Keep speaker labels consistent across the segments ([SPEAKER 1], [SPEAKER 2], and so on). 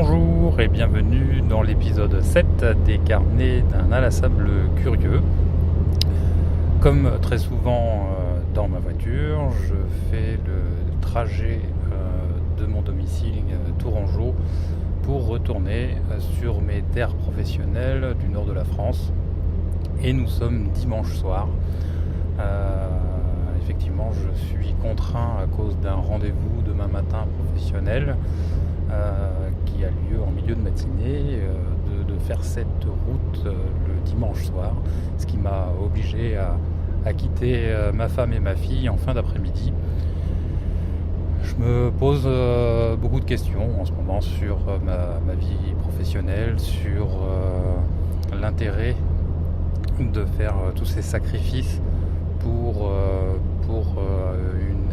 [SPEAKER 1] Bonjour et bienvenue dans l'épisode 7 des carnets d'un inlassable curieux. Comme très souvent dans ma voiture, je fais le trajet de mon domicile tourangeau pour retourner sur mes terres professionnelles du nord de la France. Et nous sommes dimanche soir. Effectivement, je suis contraint à cause d'un rendez-vous demain matin professionnel qui a lieu en milieu de matinée de faire cette route le dimanche soir, ce qui m'a obligé à quitter ma femme et ma fille en fin d'après-midi. Je me pose beaucoup de questions en ce moment sur ma vie professionnelle, sur l'intérêt de faire tous ces sacrifices pour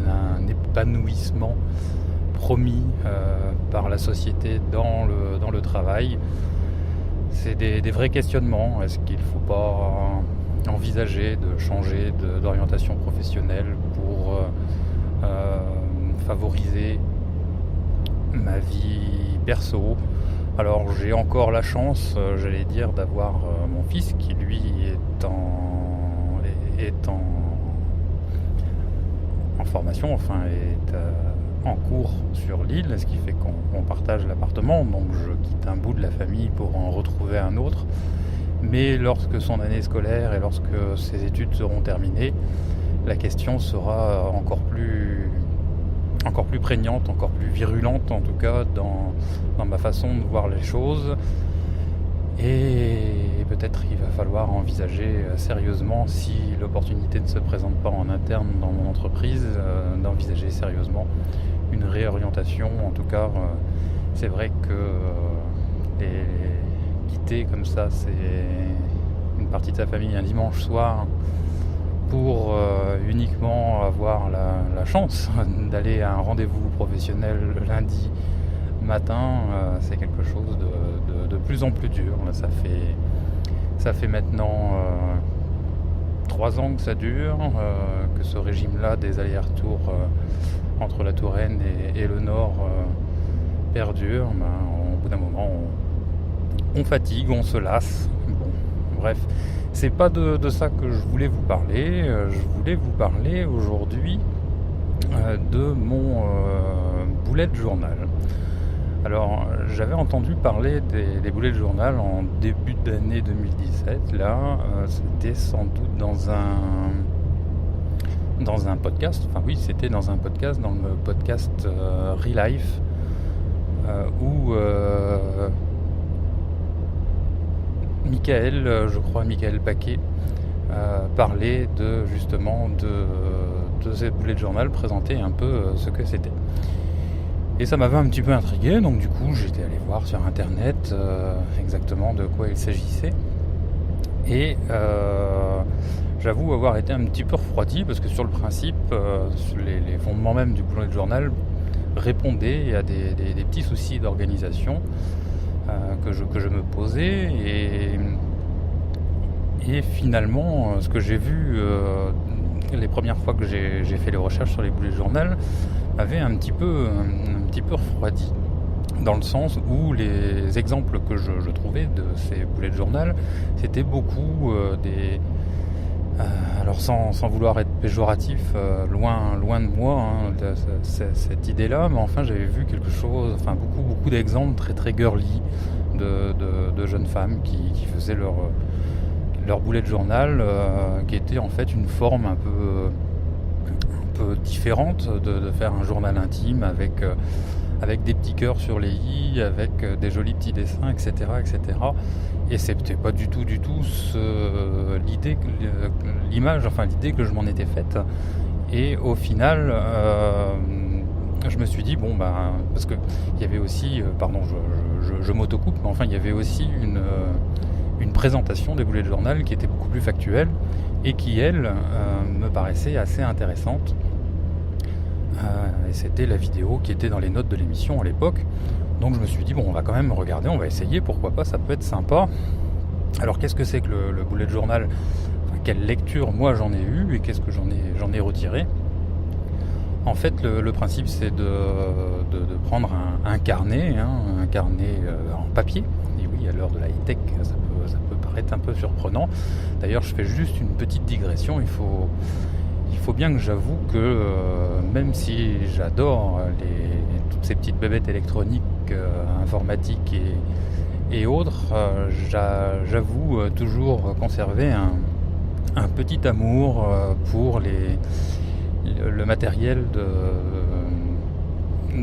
[SPEAKER 1] un épanouissement promis par la société dans le travail. C'est des vrais questionnements. Est-ce qu'il ne faut pas envisager de changer d'orientation professionnelle pour favoriser ma vie perso? Alors j'ai encore la chance, j'allais dire, d'avoir mon fils qui lui est en formation, enfin est en cours sur l'île, ce qui fait qu'on partage l'appartement, donc je quitte un bout de la famille pour en retrouver un autre. Mais lorsque son année scolaire et lorsque ses études seront terminées, la question sera encore plus prégnante, encore plus virulente en tout cas dans ma façon de voir les choses. Et peut-être il va falloir envisager sérieusement, si l'opportunité ne se présente pas en interne dans mon entreprise, d'envisager sérieusement une réorientation. En tout cas, c'est vrai que quitter comme ça, c'est une partie de sa famille un dimanche soir pour uniquement avoir la chance d'aller à un rendez-vous professionnel le lundi matin, c'est quelque chose de plus en plus dur. Ça fait maintenant 3 ans que ça dure, que ce régime-là des allers-retours entre la Touraine et le Nord perdure. Au bout d'un moment, on fatigue, on se lasse. Bon, bref, c'est pas de ça que je voulais vous parler. Je voulais vous parler aujourd'hui de mon bullet journal. Alors, j'avais entendu parler des bullet journal en début d'année 2017. Là, c'était sans doute dans un podcast. Enfin oui, c'était dans un podcast, dans le podcast Relife, où Michael Paquet parlait justement de ces bullet journal, présentait un peu ce que c'était. Et ça m'avait un petit peu intrigué, donc du coup j'étais allé voir sur internet exactement de quoi il s'agissait. Et j'avoue avoir été un petit peu refroidi, parce que sur le principe, les fondements même du bullet journal répondaient à des petits soucis d'organisation que je me posais. Et finalement, ce que j'ai vu les premières fois que j'ai fait les recherches sur les bullet journal m'avait un petit peu refroidi, dans le sens où les exemples que je trouvais de ces bullet journal, c'était beaucoup alors sans vouloir être péjoratif, loin de moi cette idée-là, mais enfin j'avais vu quelque chose, enfin beaucoup d'exemples très très girly de jeunes femmes qui faisaient leur bullet journal, qui était en fait une forme un peu différente de faire un journal intime avec des petits cœurs sur les i, avec des jolis petits dessins, etc. Et c'était pas du tout l'idée que je m'en étais faite. Et au final, je me suis dit, parce que il y avait aussi, pardon, je m'autocoupe, mais enfin il y avait aussi une présentation des bullet journal qui était beaucoup plus factuelle et qui, elle, me paraissait assez intéressante. Et c'était la vidéo qui était dans les notes de l'émission à l'époque. Donc je me suis dit, on va quand même regarder, on va essayer, pourquoi pas, ça peut être sympa. Alors qu'est-ce que c'est que le bullet journal ? Quelle lecture moi j'en ai eu et qu'est-ce que j'en ai retiré ? En fait, le principe, c'est de prendre un carnet, un carnet en papier. Et oui, à l'heure de la high-tech, ça peut paraître un peu surprenant. D'ailleurs, je fais juste une petite digression. Il faut bien que j'avoue que même si j'adore toutes ces petites bébêtes électroniques, informatiques et autres, j'avoue toujours conserver un petit amour pour le matériel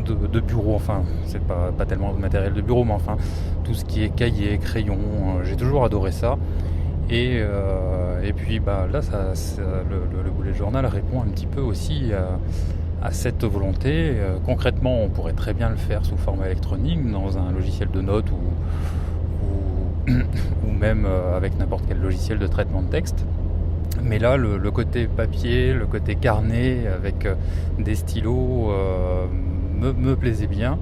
[SPEAKER 1] de bureau. Enfin, c'est pas tellement le matériel de bureau, mais enfin tout ce qui est cahier, crayon, j'ai toujours adoré ça. Et puis là, le bullet journal répond un petit peu aussi à cette volonté. Concrètement, on pourrait très bien le faire sous format électronique dans un logiciel de notes ou même avec n'importe quel logiciel de traitement de texte. Mais là, le côté papier, le côté carnet avec des stylos me plaisait bien.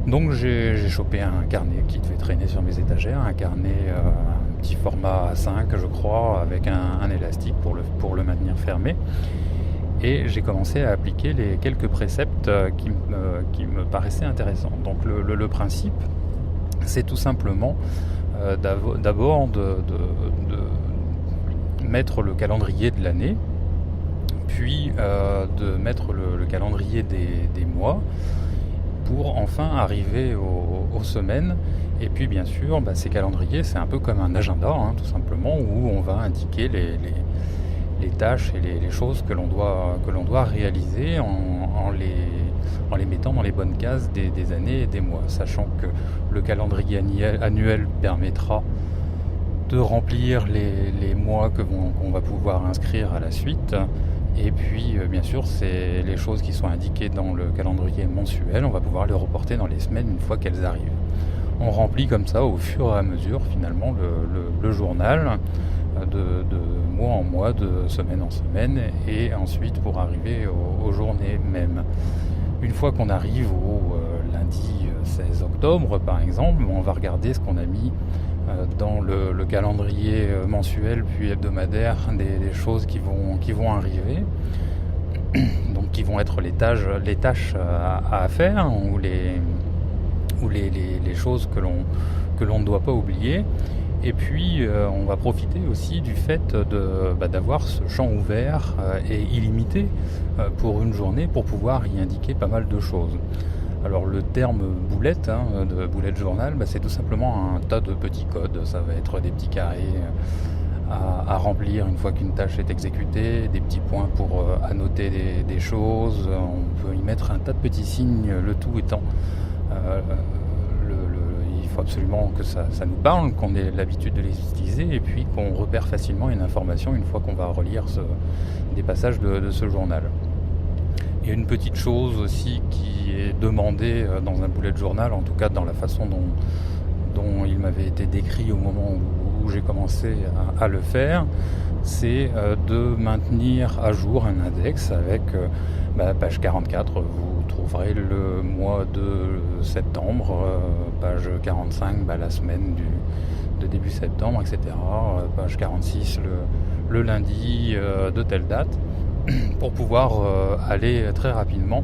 [SPEAKER 1] Donc j'ai chopé un carnet qui devait traîner sur mes étagères, un carnet, un petit format A5 je crois, avec un élastique pour le maintenir fermé. Et j'ai commencé à appliquer les quelques préceptes qui me paraissaient intéressants. Donc le principe, c'est tout simplement d'abord de mettre le calendrier de l'année, puis de mettre le calendrier des mois, pour enfin arriver aux semaines. Et puis bien sûr, ces calendriers, c'est un peu comme un agenda, tout simplement, où on va indiquer les tâches et les choses que l'on doit réaliser en les mettant dans les bonnes cases des années et des mois, sachant que le calendrier annuel permettra de remplir les mois qu'on va pouvoir inscrire à la suite. Et puis bien sûr, c'est les choses qui sont indiquées dans le calendrier mensuel, on va pouvoir les reporter dans les semaines une fois qu'elles arrivent. On remplit comme ça au fur et à mesure finalement le journal de mois en mois, de semaine en semaine, et ensuite pour arriver aux journées même. Une fois qu'on arrive au lundi 16 octobre par exemple, on va regarder ce qu'on a mis dans le calendrier mensuel puis hebdomadaire des choses qui vont arriver, donc qui vont être les tâches à faire, ou les choses que l'on ne doit pas oublier. Et puis on va profiter aussi du fait d'avoir ce champ ouvert et illimité pour une journée, pour pouvoir y indiquer pas mal de choses. Alors le terme boulette, de bullet journal, c'est tout simplement un tas de petits codes. Ça va être des petits carrés à remplir une fois qu'une tâche est exécutée, des petits points pour annoter des choses. On peut y mettre un tas de petits signes, le tout étant il faut absolument que ça nous parle, qu'on ait l'habitude de les utiliser, et puis qu'on repère facilement une information une fois qu'on va relire des passages de ce journal. Il y a une petite chose aussi qui est demandée dans un bullet journal, en tout cas dans la façon dont il m'avait été décrit au moment où j'ai commencé à le faire, c'est de maintenir à jour un index avec page 44, vous trouverez le mois de septembre, page 45, la semaine de début septembre, etc. Page 46, le lundi de telle date, pour pouvoir aller très rapidement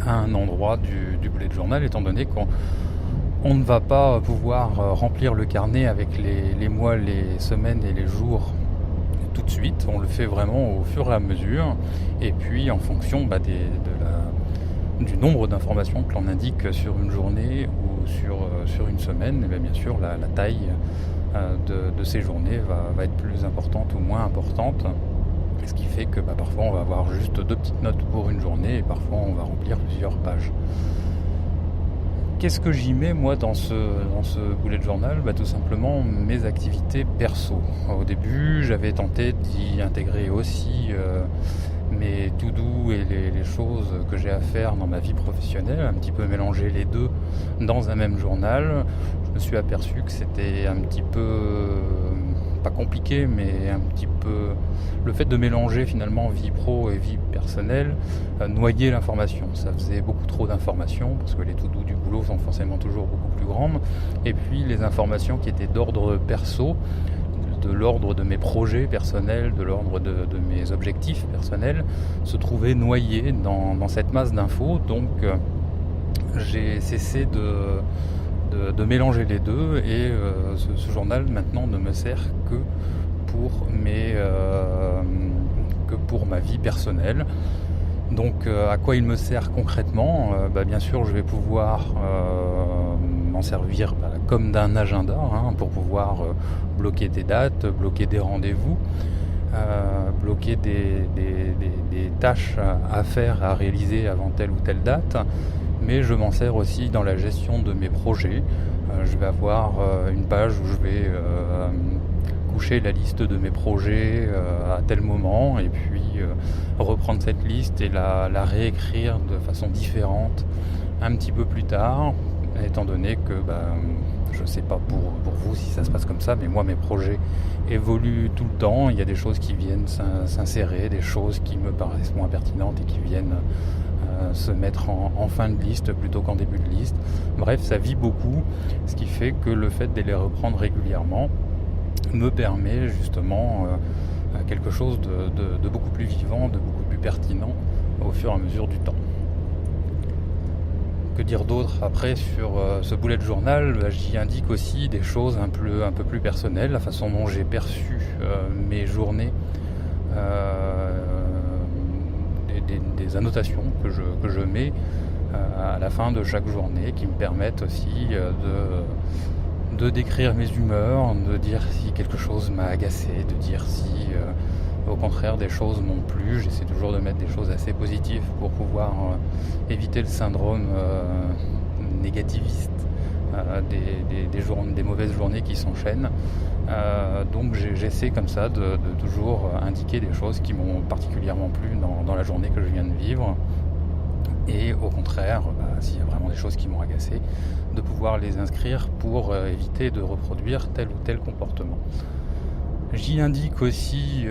[SPEAKER 1] à un endroit du bullet journal, étant donné qu'on ne va pas pouvoir remplir le carnet avec les mois, les semaines et les jours tout de suite. On le fait vraiment au fur et à mesure, et puis en fonction du nombre d'informations que l'on indique sur une journée ou sur une semaine, et bien sûr la taille de ces journées va être plus importante ou moins importante, ce qui fait que parfois on va avoir juste 2 petites notes pour une journée, et parfois on va remplir plusieurs pages. Qu'est-ce que j'y mets moi dans ce bullet journal ? Tout simplement mes activités perso. Au début, j'avais tenté d'y intégrer aussi mes to-do et les choses que j'ai à faire dans ma vie professionnelle, un petit peu mélanger les deux dans un même journal. Je me suis aperçu que c'était un petit peu, pas compliqué, mais un petit peu, le fait de mélanger finalement vie pro et vie personnelle, noyer l'information. Ça faisait beaucoup trop d'informations, parce que les to-do du boulot sont forcément toujours beaucoup plus grandes, et puis les informations qui étaient d'ordre perso, de l'ordre de mes projets personnels, de l'ordre de mes objectifs personnels, se trouvaient noyés dans cette masse d'infos. Donc j'ai cessé de mélanger les deux, et ce journal maintenant ne me sert que pour ma vie personnelle. Donc à quoi il me sert concrètement ? Bien sûr, je vais pouvoir m'en servir comme d'un agenda, pour pouvoir bloquer des dates, bloquer des rendez-vous, bloquer des tâches à faire, à réaliser avant telle ou telle date. Mais je m'en sers aussi dans la gestion de mes projets. Je vais avoir une page où je vais coucher la liste de mes projets à tel moment, et puis reprendre cette liste et la réécrire de façon différente un petit peu plus tard, étant donné que je ne sais pas pour vous si ça se passe comme ça, mais moi mes projets évoluent tout le temps. Il y a des choses qui viennent s'insérer, des choses qui me paraissent moins pertinentes et qui viennent se mettre en fin de liste plutôt qu'en début de liste. Bref, ça vit beaucoup, ce qui fait que le fait de les reprendre régulièrement me permet justement quelque chose de beaucoup plus vivant, de beaucoup plus pertinent au fur et à mesure du temps. Que dire d'autre après sur ce bullet journal ? J'y indique aussi des choses un peu plus personnelles, la façon dont j'ai perçu mes journées, des annotations que je mets à la fin de chaque journée, qui me permettent aussi de décrire mes humeurs, de dire si quelque chose m'a agacé, de dire si au contraire des choses m'ont plu. J'essaie toujours de mettre des choses assez positives pour pouvoir éviter le syndrome négativiste des mauvaises journées qui s'enchaînent. Donc j'essaie comme ça de toujours indiquer des choses qui m'ont particulièrement plu dans la journée que je viens de vivre, et au contraire, s'il y a vraiment des choses qui m'ont agacé, de pouvoir les inscrire pour éviter de reproduire tel ou tel comportement. J'y indique aussi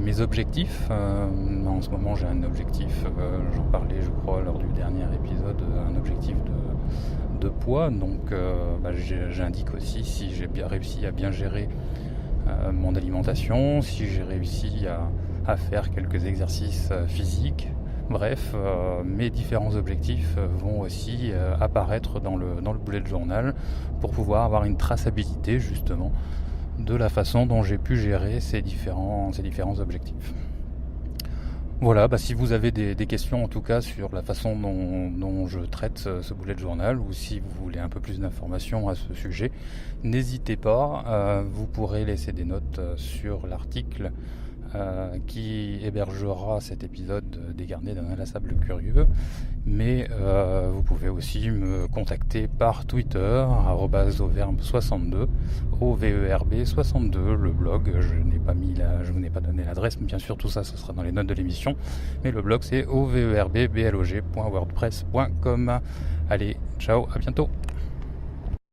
[SPEAKER 1] mes objectifs. En ce moment, j'ai un objectif, j'en parlais je crois lors du dernier épisode, un objectif de poids. Donc j'indique aussi si j'ai bien réussi à bien gérer mon alimentation, si j'ai réussi à faire quelques exercices physiques. Bref, mes différents objectifs vont aussi apparaître dans le bullet journal pour pouvoir avoir une traçabilité justement de la façon dont j'ai pu gérer ces différents objectifs. Voilà, si vous avez des questions en tout cas sur la façon dont je traite ce bullet journal, ou si vous voulez un peu plus d'informations à ce sujet, n'hésitez pas, vous pourrez laisser des notes sur l'article qui hébergera cet épisode des Carnets d'un inlassable curieux, mais vous pouvez aussi me contacter par Twitter @auverbe62, OVERB62, le blog. Je vous n'ai pas donné l'adresse, mais bien sûr tout ça ce sera dans les notes de l'émission, mais le blog c'est overbblog.wordpress.com. Allez, ciao, à bientôt.